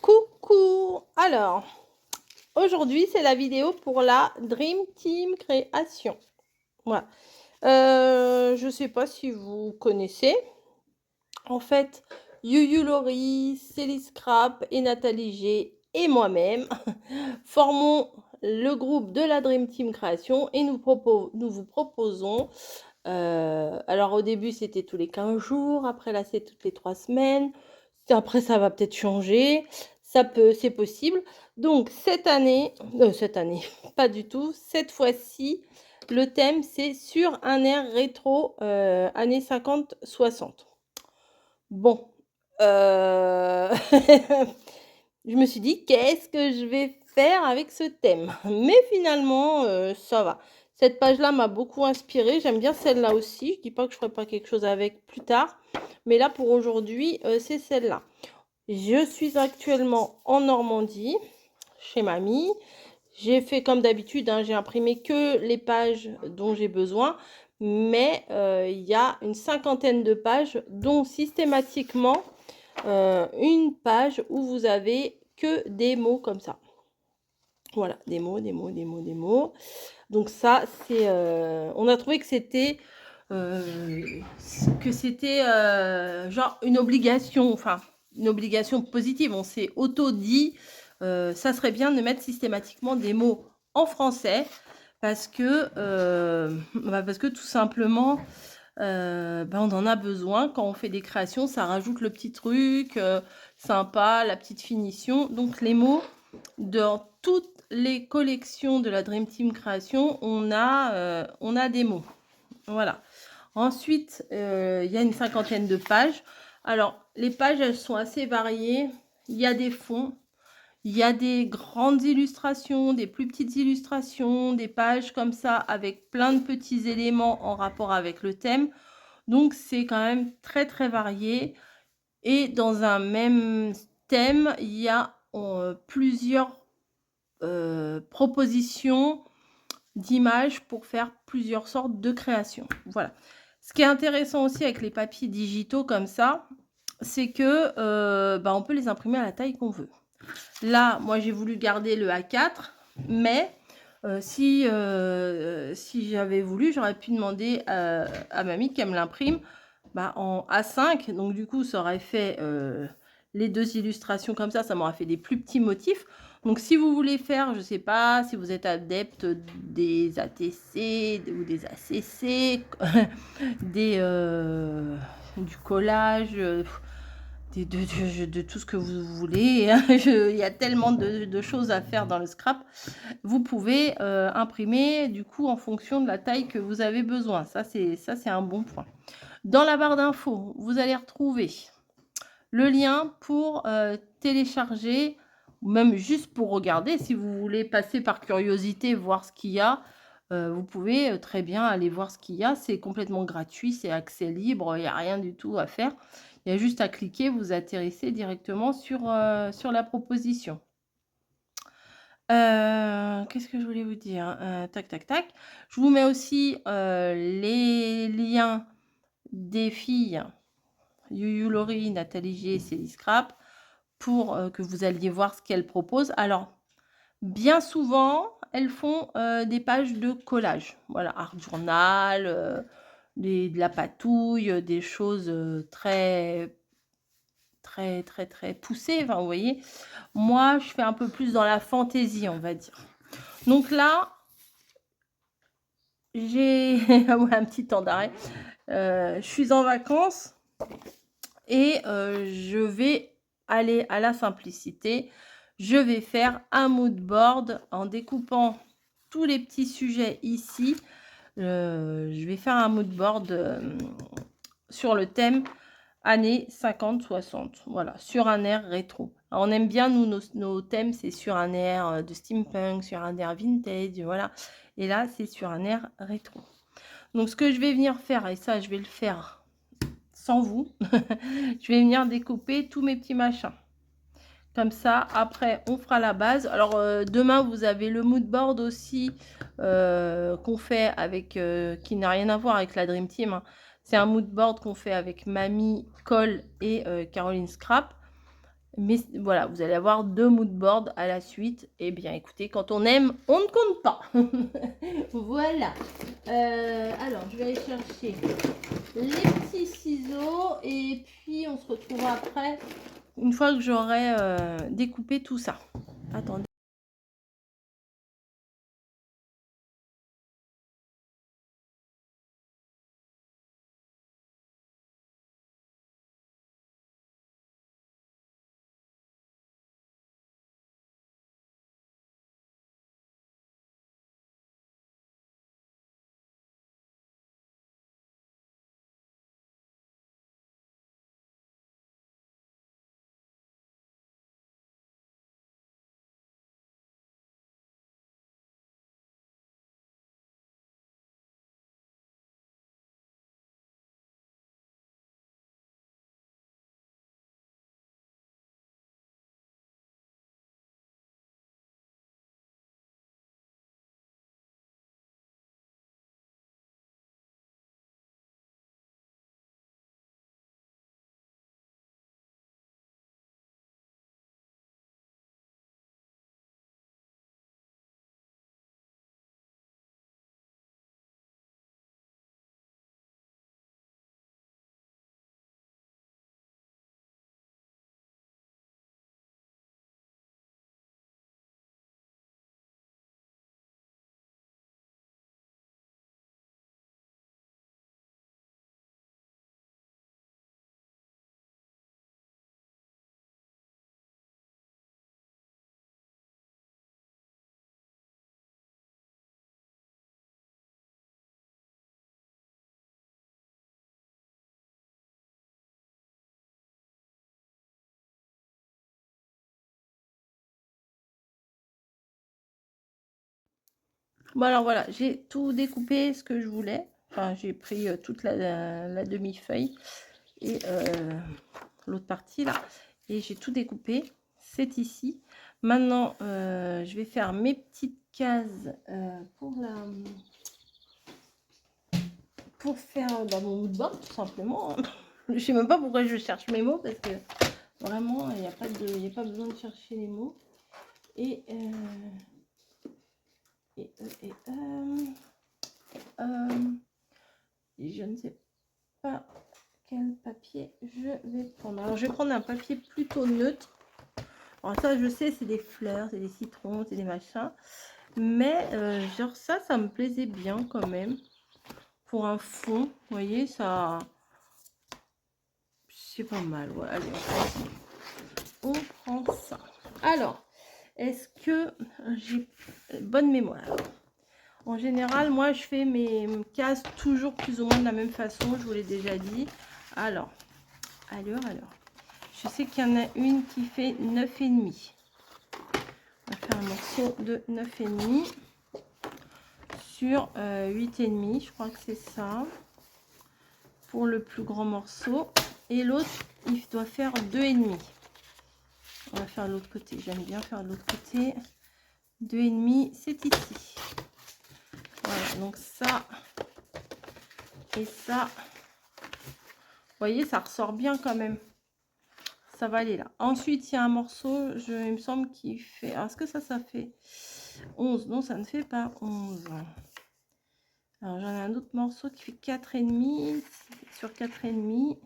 Coucou! Alors, aujourd'hui, c'est la vidéo pour la Dream Team Création. Voilà. Je sais pas si vous connaissez. En fait, Yuyu Laurie, Célie Scrap et Nathalie G et moi-même formons le groupe de la Dream Team Création et nous vous proposons. Alors, au début, c'était tous les 15 jours. Après, là, c'est toutes les 3 semaines. Après, ça va peut-être changer. C'est possible. Donc, cette année, pas du tout. Cette fois-ci, le thème, c'est sur un air rétro, années 50-60. Bon, je me suis dit, qu'est-ce que je vais faire avec ce thème? Mais finalement, ça va. Cette page-là m'a beaucoup inspirée. J'aime bien celle-là aussi. Je dis pas que je ferai pas quelque chose avec plus tard. Mais là, pour aujourd'hui, c'est celle-là. Je suis actuellement en Normandie, chez mamie. J'ai fait comme d'habitude, hein, j'ai imprimé que les pages dont j'ai besoin. Mais il y a une cinquantaine de pages, dont systématiquement une page où vous avez que des mots comme ça. Voilà, des mots, des mots, des mots, des mots. Donc ça, c'est... on a trouvé que c'était genre une obligation, enfin, une obligation positive. On s'est auto-dit, ça serait bien de mettre systématiquement des mots en français parce que tout simplement, on en a besoin. Quand on fait des créations, ça rajoute le petit truc sympa, la petite finition. Donc les mots, dans toutes les collections de la Dream Team Création, on a des mots. Voilà. Ensuite, il y a une cinquantaine de pages. Alors, les pages, elles sont assez variées. Il y a des fonds, il y a des grandes illustrations, des plus petites illustrations, des pages comme ça avec plein de petits éléments en rapport avec le thème. Donc, c'est quand même très, très varié. Et dans un même thème, il y a plusieurs propositions d'images pour faire plusieurs sortes de créations. Voilà. Ce qui est intéressant aussi avec les papiers digitaux comme ça, c'est que on peut les imprimer à la taille qu'on veut. Là, moi, j'ai voulu garder le A4, mais si j'avais voulu, j'aurais pu demander à mamie qu'elle me l'imprime en A5. Donc, du coup, ça aurait fait les deux illustrations comme ça m'aurait fait des plus petits motifs. Donc, si vous voulez faire, je ne sais pas, si vous êtes adepte des ATC ou des ACC, du collage, de tout ce que vous voulez. Il y a tellement de choses à faire dans le scrap. Vous pouvez imprimer du coup en fonction de la taille que vous avez besoin. Ça, c'est un bon point. Dans la barre d'infos, vous allez retrouver le lien pour télécharger, ou même juste pour regarder. Si vous voulez passer par curiosité, voir ce qu'il y a, vous pouvez très bien aller voir ce qu'il y a. C'est complètement gratuit, c'est accès libre, il n'y a rien du tout à faire. Il y a juste à cliquer, vous atterrissez directement sur la proposition. Qu'est-ce que je voulais vous dire? Tac, tac, tac. Je vous mets aussi les liens des filles Yuyu Laurie, Nathalie G et Célie Scrap pour que vous alliez voir ce qu'elles proposent. Alors, bien souvent, elles font des pages de collage. Voilà, art journal, de la patouille, des choses très, très, très, très poussées. Enfin, vous voyez, moi, je fais un peu plus dans la fantaisie, on va dire. Donc là, j'ai un petit temps d'arrêt. Je suis en vacances et je vais aller à la simplicité. Je vais faire un mood board en découpant tous les petits sujets ici. Je vais faire un mood board sur le thème années 50-60. Voilà, sur un air rétro. Alors, on aime bien, nous, nos thèmes, c'est sur un air de steampunk, sur un air vintage, voilà. Et là, c'est sur un air rétro. Donc, ce que je vais venir faire, et ça, je vais le faire sans vous, je vais venir découper tous mes petits machins. Comme ça, après, on fera la base. Alors, demain, vous avez le mood board aussi qu'on fait avec, qui n'a rien à voir avec la Dream Team. Hein. C'est un mood board qu'on fait avec Mamie, Cole et Caroline Scrap. Mais voilà, vous allez avoir 2 mood boards à la suite. Eh bien, écoutez, quand on aime, on ne compte pas. Voilà. Alors, je vais aller chercher les petits ciseaux. Et puis, on se retrouve après, une fois que j'aurai découpé tout ça. Attendez. Bon, alors voilà, j'ai tout découpé ce que je voulais. Enfin, j'ai pris toute la demi-feuille et l'autre partie là. Et j'ai tout découpé. C'est ici. Maintenant, je vais faire mes petites cases pour faire mon mood board, tout simplement. Je sais même pas pourquoi je cherche mes mots, parce que vraiment, il n'y a pas besoin de chercher les mots. Et je ne sais pas quel papier je vais prendre. Alors, je vais prendre un papier plutôt neutre. Alors ça, je sais, c'est des fleurs, c'est des citrons, c'est des machins. Mais genre ça me plaisait bien quand même. Pour un fond, vous voyez, ça... C'est pas mal. Ouais, allez, on prend ça. Alors, est-ce que j'ai bonne mémoire? En général, moi, je fais mes cases toujours plus ou moins de la même façon. Je vous l'ai déjà dit. Alors. Je sais qu'il y en a une qui fait 9,5. On va faire un morceau de 9,5 sur 8,5. Je crois que c'est ça. Pour le plus grand morceau. Et l'autre, il doit faire 2,5. On va faire l'autre côté. J'aime bien faire l'autre côté. 2,5, c'est ici. Voilà, donc ça et ça. Vous voyez, ça ressort bien quand même. Ça va aller là. Ensuite, il y a un morceau, il me semble qu'il fait... Est-ce que ça fait 11? Non, ça ne fait pas 11. Alors, j'en ai un autre morceau qui fait 4,5 sur 4,5.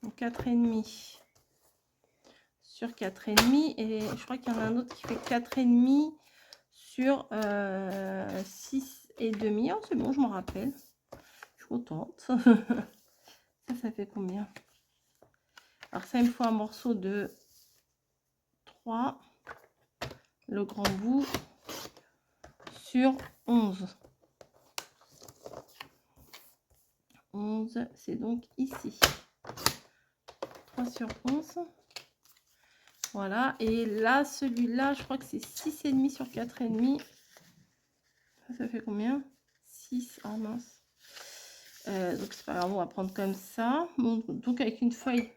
Donc, 4,5 sur 4,5. Et je crois qu'il y en a un autre qui fait 4,5 sur 6,5. Oh, c'est bon, je m'en rappelle. Je suis contente. Ça fait combien? Alors, ça, il me faut un morceau de 3. Le grand bout sur 11. 11, c'est donc ici. 3 sur 11. Voilà. Et là, celui-là, je crois que c'est 6,5 sur 4,5. Ça fait combien? 6. Ah mince. Donc, c'est pas grave, on va prendre comme ça. Bon, donc, avec une feuille,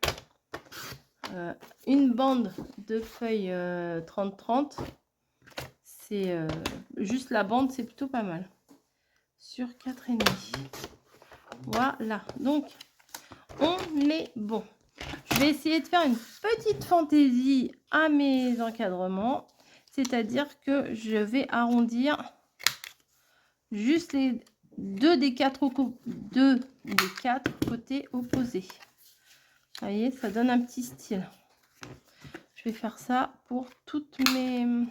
une bande de feuilles 30-30. C'est juste la bande, c'est plutôt pas mal. Sur 4,5. Voilà. Donc, on est bon. Je vais essayer de faire une petite fantaisie à mes encadrements. C'est-à-dire que je vais arrondir juste les deux des quatre côtés opposés. Vous voyez, ça donne un petit style. Je vais faire ça pour toutes mes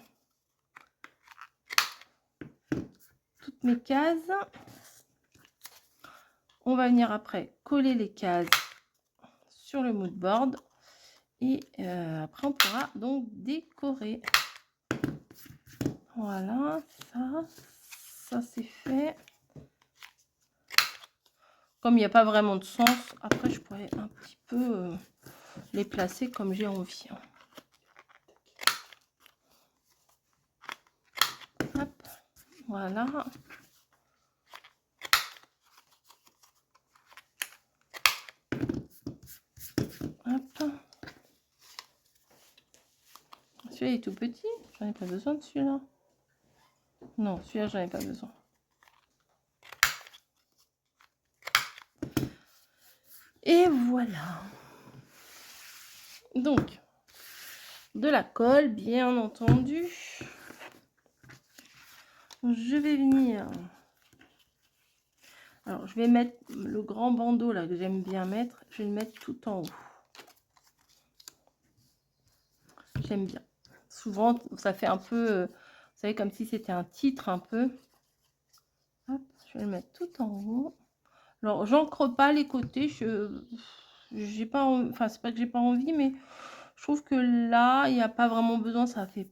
cases. On va venir après coller les cases sur le mood board. Et après, on pourra donc décorer. Voilà, ça c'est fait. Comme il n'y a pas vraiment de sens, après je pourrais un petit peu les placer comme j'ai envie. Hop, voilà. Hop. Celui-là est tout petit, j'en ai pas besoin de celui-là. Non, celui-là j'en ai pas besoin. Et voilà. Donc, de la colle, bien entendu. Je vais venir... Alors, je vais mettre le grand bandeau là que j'aime bien mettre. Je vais le mettre tout en haut. J'aime bien. Souvent, ça fait un peu... vous savez, comme si c'était un titre un peu. Hop, je vais le mettre tout en haut. Alors, j'encre pas les côtés. J'ai pas envie, enfin, c'est pas que j'ai pas envie, mais je trouve que là, il n'y a pas vraiment besoin. Ça fait,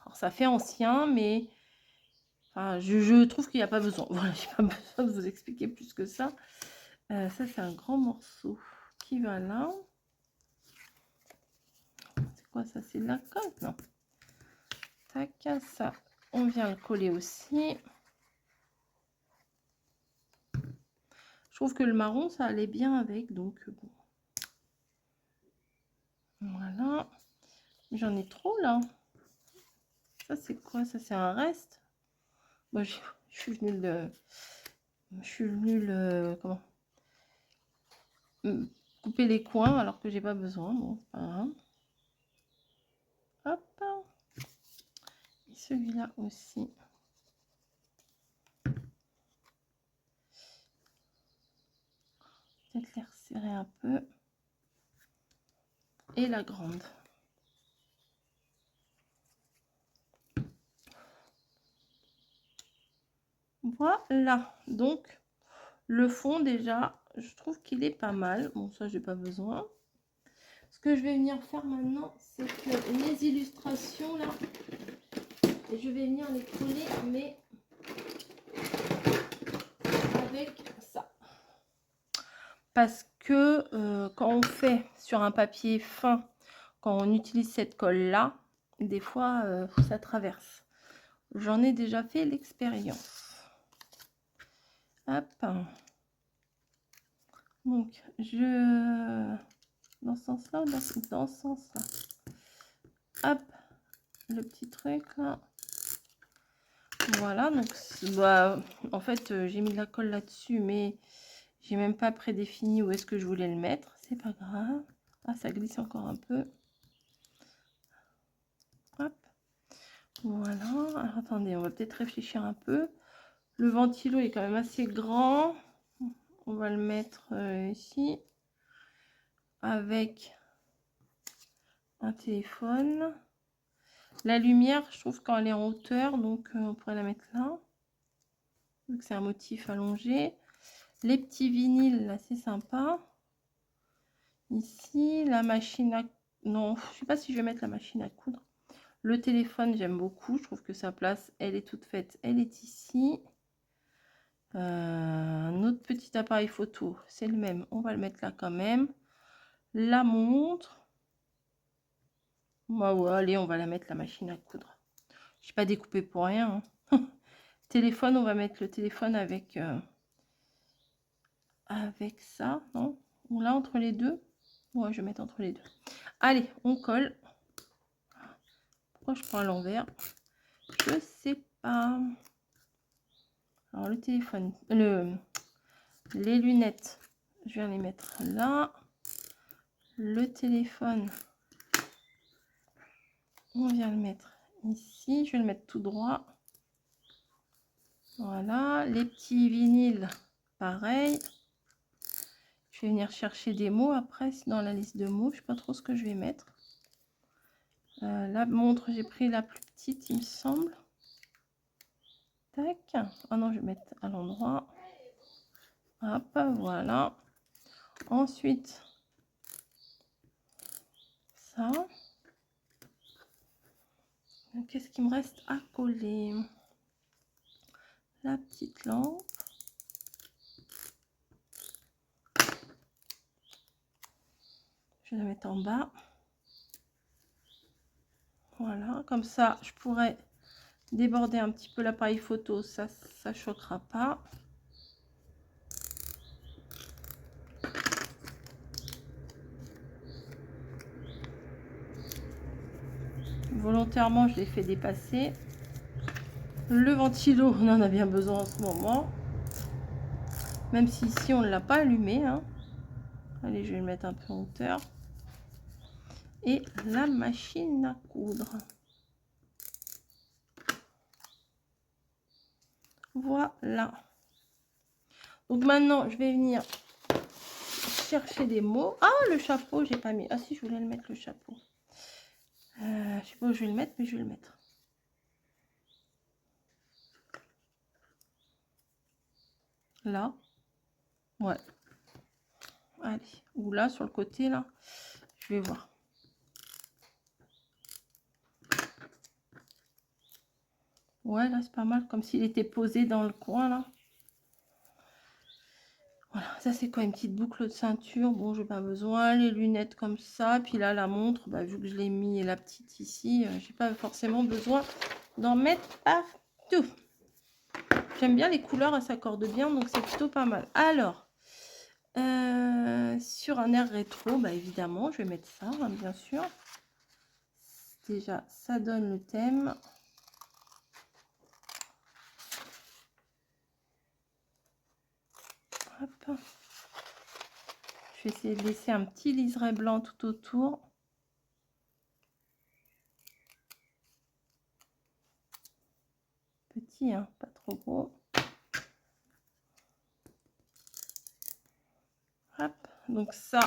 alors, ça fait ancien, mais enfin, je trouve qu'il n'y a pas besoin. Voilà, j'ai pas besoin de vous expliquer plus que ça. Ça, c'est un grand morceau qui va là. C'est quoi ça? C'est de la colle? Non. Tac, ça, on vient le coller aussi. Je trouve que le marron, ça allait bien avec, donc bon. Voilà. J'en ai trop là. Ça, c'est quoi? Ça, c'est un reste. Bon, je suis venue comment? Couper les coins alors que j'ai pas besoin. Bon, c'est pas grave. Hop. Et celui-là aussi. Peut-être les resserrer un peu. Et la grande. Voilà. Donc, le fond, déjà, je trouve qu'il est pas mal. Bon, ça, j'ai pas besoin. Ce que je vais venir faire maintenant, c'est que les illustrations, là, je vais venir les coller, mais avec ça. Parce que quand on fait sur un papier fin, quand on utilise cette colle-là, des fois, ça traverse. J'en ai déjà fait l'expérience. Hop. Donc, dans ce sens-là ou dans ce sens-là? Hop. Le petit truc, là. Voilà, donc, bah, en fait, j'ai mis de la colle là-dessus, mais j'ai même pas prédéfini où est-ce que je voulais le mettre. C'est pas grave. Ah, ça glisse encore un peu. Hop. Voilà. Alors, attendez, on va peut-être réfléchir un peu. Le ventilo est quand même assez grand. On va le mettre ici. Avec un téléphone. La lumière, je trouve qu'elle est en hauteur, donc on pourrait la mettre là. Donc c'est un motif allongé. Les petits vinyles, là, c'est sympa. Ici, la machine à... Non, je ne sais pas si je vais mettre la machine à coudre. Le téléphone, j'aime beaucoup. Je trouve que sa place, elle est toute faite. Elle est ici. Un autre petit appareil photo, c'est le même. On va le mettre là quand même. La montre. Bah ouais, allez, on va la mettre la machine à coudre. Je n'ai pas découpé pour rien. Hein. Téléphone, on va mettre le téléphone avec ça, non? Ou là, entre les deux. Ouais, je vais mettre entre les deux. Allez, on colle. Pourquoi je prends à l'envers? Je sais pas. Alors, le téléphone, les lunettes, je viens les mettre là. le téléphone, on vient le mettre ici. Je vais le mettre tout droit. Voilà, les petits vinyles, pareil. Je vais venir chercher des mots après, dans la liste de mots. Je ne sais pas trop ce que je vais mettre. La montre, j'ai pris la plus petite, il me semble. Tac. Ah non, je vais mettre à l'endroit. Hop, voilà. Ensuite, ça. Qu'est-ce qu'il me reste à coller? La petite lampe. Je vais la mettre en bas. Voilà, comme ça, je pourrais déborder un petit peu l'appareil photo. Ça choquera pas. Volontairement, je l'ai fait dépasser. Le ventilo, on en a bien besoin en ce moment. Même si ici, on ne l'a pas allumé. Hein. Allez, je vais le mettre un peu en hauteur. Et la machine à coudre. Voilà. Donc maintenant, je vais venir chercher des mots. Ah, le chapeau, j'ai pas mis. Ah si, je voulais le mettre, le chapeau. Je sais pas où je vais le mettre, mais je vais le mettre. Là. Ouais. Allez. Ou là, sur le côté, là. Je vais voir. Ouais, là, c'est pas mal. Comme s'il était posé dans le coin, là. Voilà, ça c'est quoi, une petite boucle de ceinture. Bon, j'ai pas besoin. Les lunettes comme ça. Puis là, la montre, bah, vu que je l'ai mis la petite ici, j'ai pas forcément besoin d'en mettre partout. J'aime bien les couleurs, elles s'accordent bien, donc c'est plutôt pas mal. Alors, sur un air rétro, bah évidemment, je vais mettre ça, hein, bien sûr. Déjà, ça donne le thème. Hop. Je vais essayer de laisser un petit liseré blanc tout autour. Petit, hein, pas trop gros. Hop. Donc ça,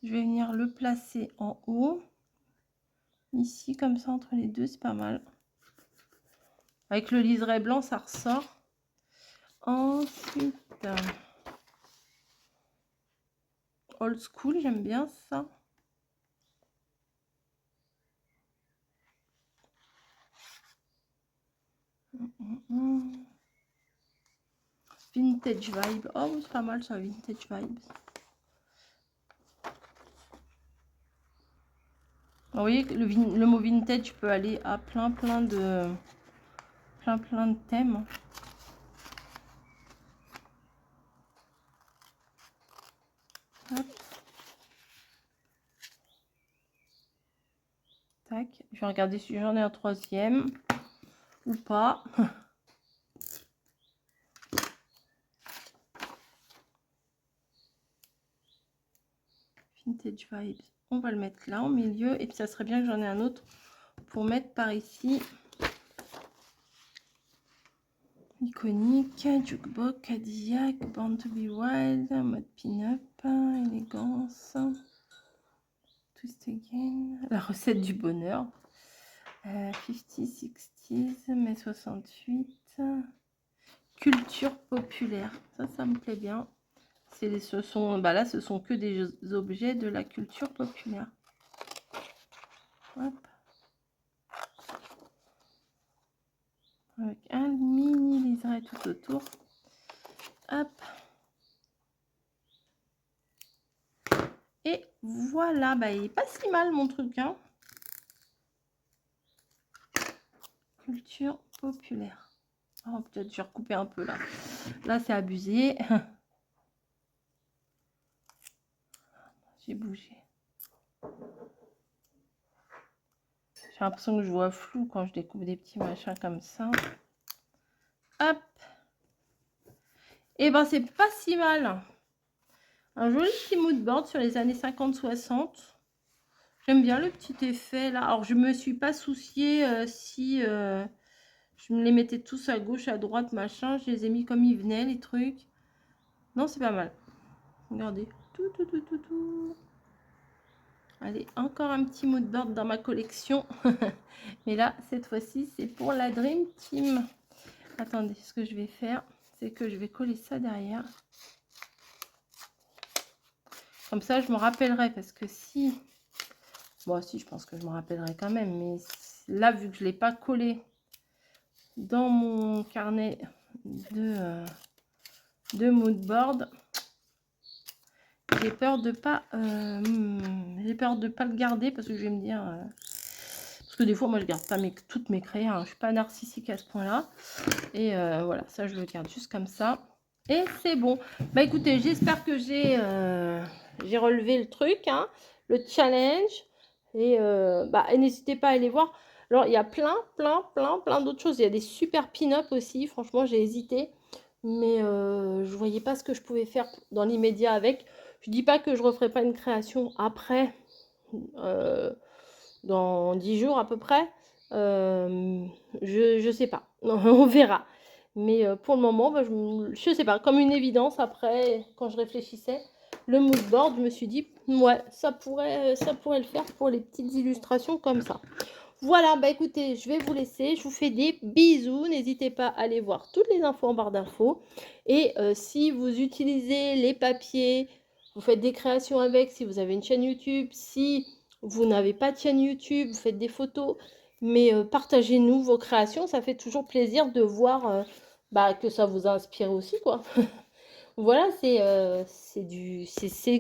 je vais venir le placer en haut. Ici, comme ça, entre les deux, c'est pas mal. Avec le liseré blanc, ça ressort. Ensuite, old school, j'aime bien ça. Vintage vibe. Oh, c'est pas mal ça, vintage vibe. Vous voyez que le mot vintage peut aller à plein de thèmes. Hop. Tac. Je vais regarder si j'en ai un troisième ou pas. Vintage vibes. On va le mettre là au milieu et puis ça serait bien que j'en ai un autre pour mettre par ici. Iconique, jukebox, Cadillac, Born to be Wild, mode pin-up, élégance, twist again, la recette du bonheur, 50s, 60s, mai 68, culture populaire, ça me plaît bien. Ce sont, bah là, ce sont que des objets de la culture populaire. Hop. Avec un mini liseré tout autour. Hop. Et voilà, bah, il est pas si mal mon truc, hein. Culture populaire. Oh, peut-être je vais recouper un peu là. Là, c'est abusé. J'ai bougé. J'ai l'impression que je vois flou quand je découpe des petits machins comme ça. Hop. Et ben, c'est pas si mal. Un joli petit mood board sur les années 50-60. J'aime bien le petit effet là. Alors, je me suis pas souciée si je me les mettais tous à gauche, à droite, machin. Je les ai mis comme ils venaient, les trucs. Non, c'est pas mal. Regardez. Tout. Allez, encore un petit mood board dans ma collection. Mais là, cette fois-ci, c'est pour la Dream Team. Attendez, ce que je vais faire, c'est que je vais coller ça derrière. Comme ça, je me rappellerai. Parce que si... Bon, si, je pense que je me rappellerai quand même. Mais là, vu que je ne l'ai pas collé dans mon carnet de mood board, j'ai peur de pas le garder parce que je vais me dire parce que des fois moi je garde pas toutes mes crayons, hein. Je suis pas narcissique à ce point là et voilà, ça je le garde juste comme ça et c'est bon. Bah écoutez, j'espère que j'ai relevé le truc, hein, le challenge et n'hésitez pas à aller voir. Alors il y a plein d'autres choses. Il y a des super pin-up aussi, franchement j'ai hésité mais je voyais pas ce que je pouvais faire dans l'immédiat avec. Je dis pas que je referai pas une création après, dans 10 jours à peu près. Je sais pas, on verra. Mais pour le moment, bah, je sais pas, comme une évidence après, quand je réfléchissais, le mood board, je me suis dit, ouais, ça pourrait le faire pour les petites illustrations comme ça. Voilà, bah écoutez, je vais vous laisser. Je vous fais des bisous. N'hésitez pas à aller voir toutes les infos en barre d'infos. Et si vous utilisez les papiers, vous faites des créations avec, si vous avez une chaîne YouTube, si vous n'avez pas de chaîne YouTube, vous faites des photos, mais partagez-nous vos créations. Ça fait toujours plaisir de voir que ça vous a inspiré aussi, quoi. Voilà, c'est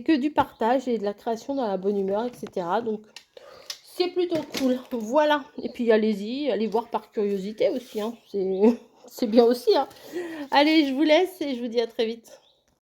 que du partage et de la création dans la bonne humeur, etc. Donc, c'est plutôt cool. Voilà. Et puis, allez-y, allez voir par curiosité aussi, hein. C'est bien aussi, hein. Allez, je vous laisse et je vous dis à très vite.